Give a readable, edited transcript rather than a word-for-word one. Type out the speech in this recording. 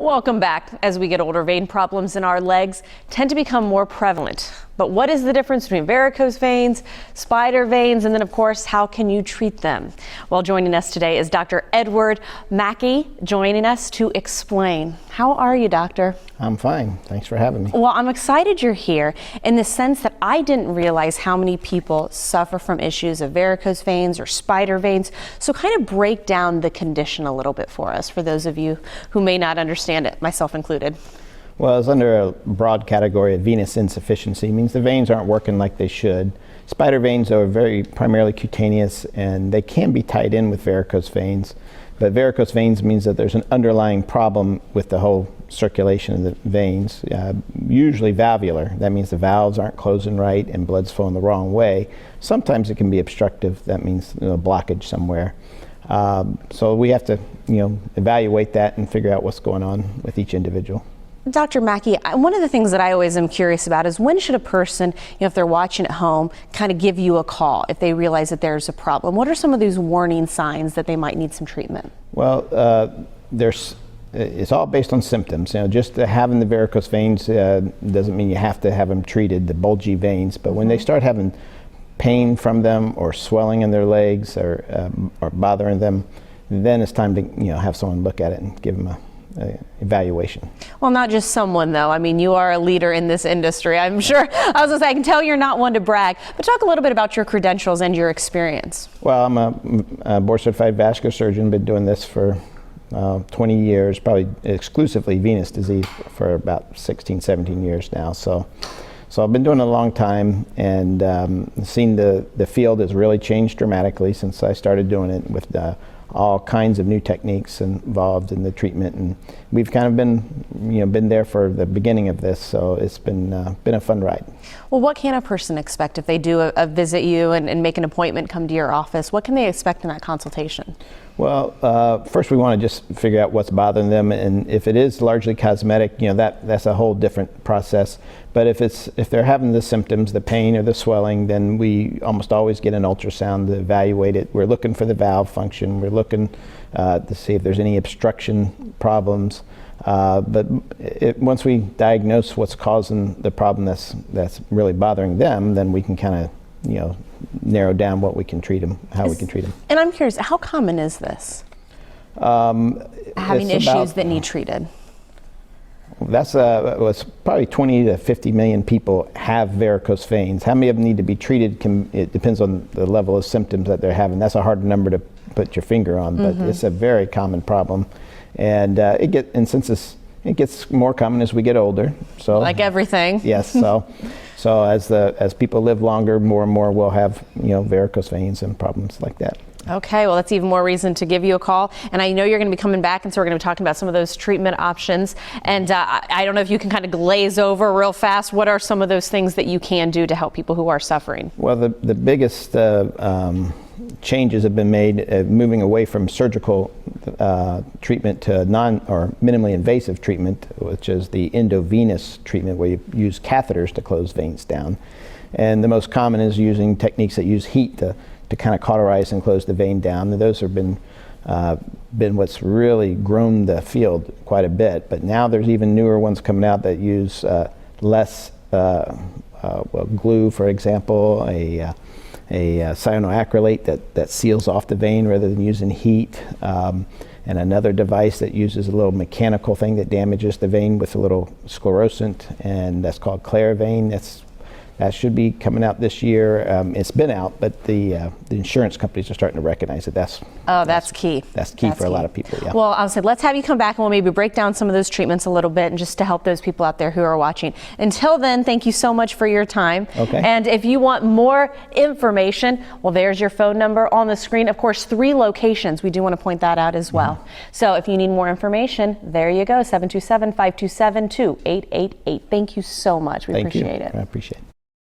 Welcome back. As we get older, vein problems in our legs tend to become more prevalent. But what is the difference between varicose veins, spider veins, and then, of course, how can you treat them? Well, joining us today is Dr. Edward Mackay, joining us to explain. How are you, doctor? I'm fine. Thanks for having me. Well, I'm excited you're here in the sense that I didn't realize how many people suffer from issues of varicose veins or spider veins. So kind of break down the condition a little bit for us, for those of you who may not understand it, myself included. Well, it's under a broad category of venous insufficiency. It means the veins aren't working like they should. Spider veins are very primarily cutaneous, and they can be tied in with varicose veins. But varicose veins means that there's an underlying problem with the whole circulation of the veins, usually valvular. That means the valves aren't closing right and blood's flowing the wrong way. Sometimes it can be obstructive. That means blockage somewhere. So we have to evaluate that and figure out what's going on with each individual. Dr. Mackay, one of the things that I always am curious about is when should a person, if they're watching at home, kind of give you a call if they realize that there's a problem? What are some of these warning signs that they might need some treatment? Well, it's all based on symptoms. Just having the varicose veins doesn't mean you have to have them treated, the bulgy veins, but when they start having pain from them or swelling in their legs or bothering them, then it's time to have someone look at it and give them a evaluation. Well, not just someone though. I mean, you are a leader in this industry. I'm sure. I was gonna say, I can tell you're not one to brag, but talk a little bit about your credentials and your experience. Well, I'm a board certified vascular surgeon. Been doing this for 20 years, probably exclusively venous disease for about 16, 17 years now. So I've been doing it a long time, and seen the field has really changed dramatically since I started doing it, with all kinds of new techniques involved in the treatment, and we've kind of been there for the beginning of this, so it's been a fun ride. Well, what can a person expect if they do a visit you and make an appointment, come to your office? What can they expect in that consultation? Well, first we want to just figure out what's bothering them, and if it is largely cosmetic, that's a whole different process. But if they're having the symptoms, the pain or the swelling, then we almost always get an ultrasound to evaluate it. We're looking for the valve function. We're looking to see if there's any obstruction problems. But once we diagnose what's causing the problem that's really bothering them, then we can kind of narrow down what we can treat them, how we can treat them. And I'm curious, how common is this? Having issues that need treated. It's probably 20 to 50 million people have varicose veins. How many of them need to be treated? It depends on the level of symptoms that they're having. That's a hard number to put your finger on, but it's a very common problem, and it gets more common as we get older. So, like everything. Yes. So as people live longer, more and more will have varicose veins and problems like that. Okay, well, that's even more reason to give you a call. And I know you're going to be coming back, and so we're going to be talking about some of those treatment options. And I don't know if you can kind of glaze over real fast. What are some of those things that you can do to help people who are suffering? Well, the biggest changes have been made, moving away from surgical treatment to minimally invasive treatment, which is the endovenous treatment, where you use catheters to close veins down. And the most common is using techniques that use heat to kind of cauterize and close the vein down. And those have been what's really grown the field quite a bit. But now there's even newer ones coming out that use less glue, for example, a cyanoacrylate that seals off the vein rather than using heat, and another device that uses a little mechanical thing that damages the vein with a little sclerosant, and that's called Clarivein. That should be coming out this year. It's been out, but the insurance companies are starting to recognize that that's key. That's key for a lot of people. Yeah. Well, I'll say let's have you come back and we'll maybe break down some of those treatments a little bit, and just to help those people out there who are watching. Until then, thank you so much for your time. Okay. And if you want more information, well, there's your phone number on the screen. Of course, 3 locations. We do want to point that out as well. So if you need more information, there you go. 727-527-2888. Thank you so much. We appreciate it. I appreciate it.